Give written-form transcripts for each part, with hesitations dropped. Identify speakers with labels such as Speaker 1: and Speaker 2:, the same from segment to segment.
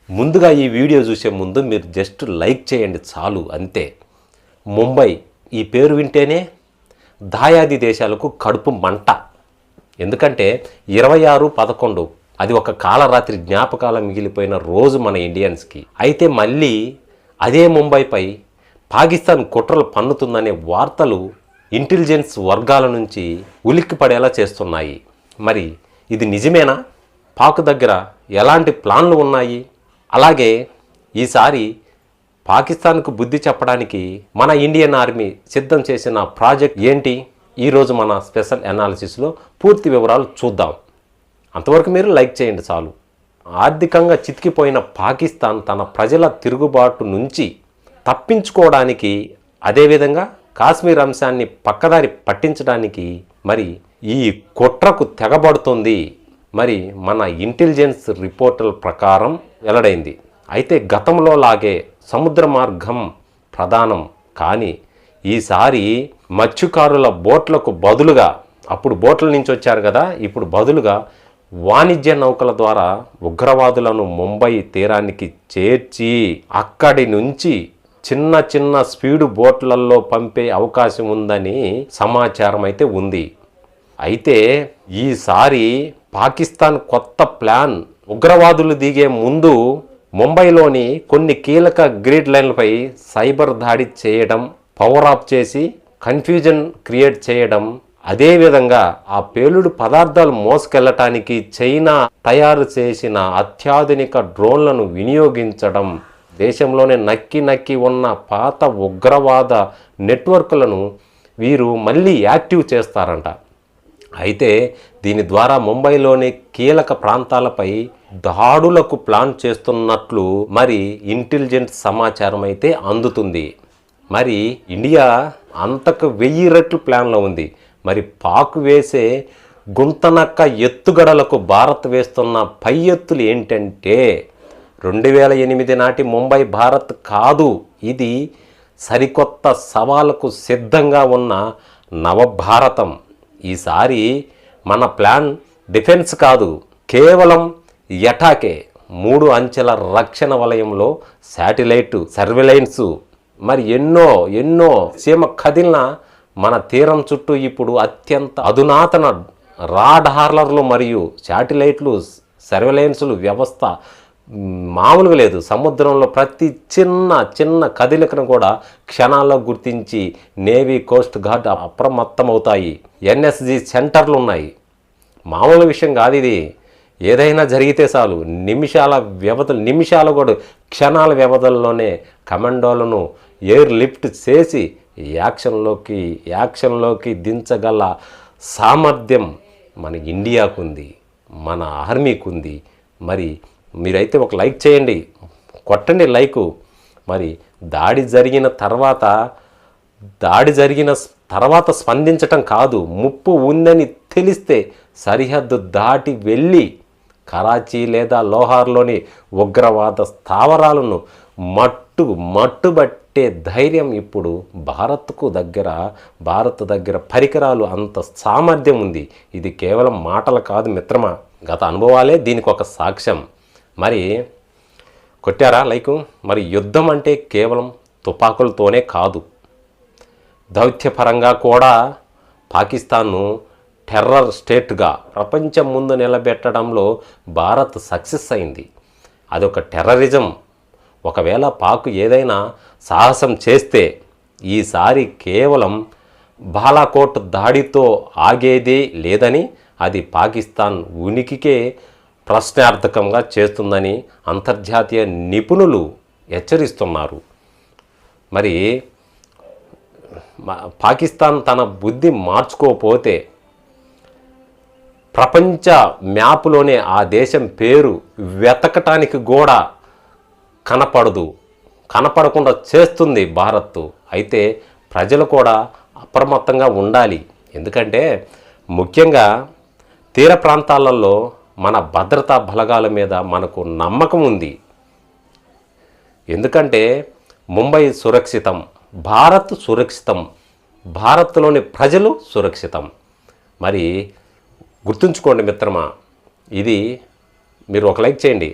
Speaker 1: ముందుగా ఈ వీడియో చూసే ముందు మీరు జస్ట్ లైక్ చేయండి చాలు, అంతే. ముంబై ఈ పేరు వింటేనే దాయాది దేశాలకు కడుపు మంట. ఎందుకంటే 26/11 అది ఒక కాలరాత్రి జ్ఞాపకాల మిగిలిపోయిన రోజు మన ఇండియన్స్కి. అయితే మళ్ళీ అదే ముంబైపై పాకిస్తాన్ కుట్రలు పన్నుతుందనే వార్తలు ఇంటెలిజెన్స్ వర్గాల నుంచి ఉలిక్కి పడేలా చేస్తున్నాయి. మరి ఇది నిజమేనా? పాక్ దగ్గర ఎలాంటి ప్లాన్లు ఉన్నాయి? అలాగే ఈసారి పాకిస్తాన్కు బుద్ధి చెప్పడానికి మన ఇండియన్ ఆర్మీ సిద్ధం చేసిన ప్రాజెక్ట్ ఏంటి? ఈరోజు మన స్పెషల్ అనాలిసిస్లో పూర్తి వివరాలు చూద్దాం. అంతవరకు మీరు లైక్ చేయండి చాలు. ఆర్థికంగా చితికిపోయిన పాకిస్తాన్ తన ప్రజల తిరుగుబాటు నుంచి తప్పించుకోవడానికి, అదేవిధంగా కాశ్మీర్ అంశాన్ని పక్కదారి పట్టించడానికి మరి ఈ కుట్రకు తెగబడుతుంది. మరి మన ఇంటెలిజెన్స్ రిపోర్టుల ప్రకారం వెల్లడైంది. అయితే గతంలో లాగే సముద్ర మార్గం ప్రధానం, కానీ ఈసారి మత్స్యకారుల బోట్లకు బదులుగా, అప్పుడు బోట్ల నుంచి వచ్చారు కదా, ఇప్పుడు బదులుగా వాణిజ్య నౌకల ద్వారా ఉగ్రవాదులను ముంబై తీరానికి చేర్చి అక్కడి నుంచి చిన్న చిన్న స్పీడు బోట్లలో పంపే అవకాశం ఉందని సమాచారం అయితే ఉంది. అయితే ఈసారి పాకిస్తాన్ కొత్త ప్లాన్, ఉగ్రవాదులు దిగే ముందు ముంబైలోని కొన్ని కీలక గ్రిడ్ లైన్లపై సైబర్ దాడి చేయడం, పవర్ ఆఫ్ చేసి కన్ఫ్యూజన్ క్రియేట్ చేయడం, అదేవిధంగా ఆ పేలుడు పదార్థాలు మోసుకెళ్లటానికి చైనా తయారు చేసిన అత్యాధునిక డ్రోన్లను వినియోగించడం, దేశంలోనే నక్కి ఉన్న పాత ఉగ్రవాద నెట్వర్క్లను వీరు మళ్ళీ యాక్టివ్ చేస్తారంట. అయితే దీని ద్వారా ముంబైలోని కీలక ప్రాంతాలపై దాడులకు ప్లాన్ చేస్తున్నట్లు మరి ఇంటెలిజెన్స్ సమాచారం అయితే అందుతుంది. మరి ఇండియా అంతకు 1000 రెట్లు ప్లాన్లో ఉంది. మరి పాక్ వేసే గుంతనక్క ఎత్తుగడలకు భారత్ వేస్తున్న పై ఎత్తులు ఏంటంటే 2008 నాటి ముంబై భారత్ కాదు, ఇది సరికొత్త సవాలుకు సిద్ధంగా ఉన్న నవభారతం. ఈసారి మన ప్లాన్ డిఫెన్స్ కాదు, కేవలం ఎటాకే. 3 అంచెల రక్షణ వలయంలో శాటిలైట్ సర్వేలెన్స్, మరి ఎన్నో సీమ కదిలిన మన తీరం చుట్టూ ఇప్పుడు అత్యంత అధునాతన రాడార్లు మరియు శాటిలైట్లు, సర్వేలెన్స్లు వ్యవస్థ మామూలుగా లేదు. సముద్రంలో ప్రతి చిన్న కదలికను కూడా క్షణాల్లో గుర్తించి నేవీ, కోస్ట్ గార్డ్ అప్రమత్తమవుతాయి. ఎన్ఎస్జి సెంటర్లు ఉన్నాయి. మామూలు విషయం కాదు ఇది. ఏదైనా జరిగితే చాలు నిమిషాల కూడా క్షణాల వ్యవధుల్లోనే కమాండోలను ఎయిర్ లిఫ్ట్ చేసి యాక్షన్లోకి దించగల సామర్థ్యం మన ఇండియాకు ఉంది, మన ఆర్మీకి ఉంది. మరి మీరైతే ఒక లైక్ చేయండి, కొట్టండి లైకు. మరి దాడి జరిగిన తర్వాత స్పందించటం కాదు, ముప్పు ఉందని తెలిస్తే సరిహద్దు దాటి వెళ్ళి కరాచీ లేదా లోహార్లోని ఉగ్రవాద స్థావరాలను మట్టుబట్టే ధైర్యం ఇప్పుడు భారత్ దగ్గర పరికరాలు, అంత సామర్థ్యం ఉంది. ఇది కేవలం మాటలు కాదు మిత్రమా, గత అనుభవాలే దీనికి ఒక సాక్ష్యం. మరి కొట్టారా లైకు? మరి యుద్ధం అంటే కేవలం తుపాకులతోనే కాదు, దౌత్యపరంగా కూడా పాకిస్తాన్ను టెర్రర్ స్టేట్గా ప్రపంచం ముందు నిలబెట్టడంలో భారత్ సక్సెస్ అయింది. అదొక టెర్రరిజం. ఒకవేళ పాక్ ఏదైనా సాహసం చేస్తే ఈసారి కేవలం బాలాకోట్ దాడితో ఆగేదే లేదని, అది పాకిస్తాన్ ఉనికికే ప్రశ్నార్థకంగా చేస్తుందని అంతర్జాతీయ నిపుణులు హెచ్చరిస్తున్నారు. మరి పాకిస్తాన్ తన బుద్ధి మార్చుకోకపోతే ప్రపంచ మ్యాప్లోనే ఆ దేశం పేరు వెతకటానికి కూడా కనపడకుండా చేస్తుంది భారత్. అయితే ప్రజలు కూడా అప్రమత్తంగా ఉండాలి. ఎందుకంటే ముఖ్యంగా తీర ప్రాంతాలలో మన భద్రతా బలగాల మీద మనకు నమ్మకం ఉంది. ఎందుకంటే ముంబై సురక్షితం, భారత్ సురక్షితం, భారత్లోని ప్రజలు సురక్షితం. మరి గుర్తుంచుకోండి మిత్రమా, ఇది మీరు ఒక లైక్ చేయండి.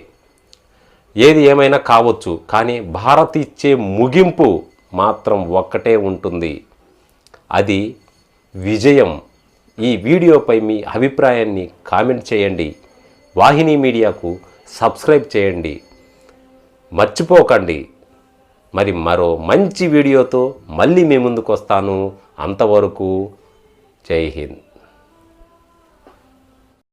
Speaker 1: ఏది ఏమైనా కావచ్చు, కానీ భారత్ ఇచ్చే ముగింపు మాత్రం ఒక్కటే ఉంటుంది, అది విజయం. ఈ వీడియోపై మీ అభిప్రాయాన్ని కామెంట్ చేయండి. వాహిని మీడియాకు సబ్స్క్రైబ్ చేయండి. మర్చిపోకండి. మరి మరో మంచి వీడియోతో మళ్ళీ మీ ముందుకు వస్తాను. అంతవరకు జై హింద్.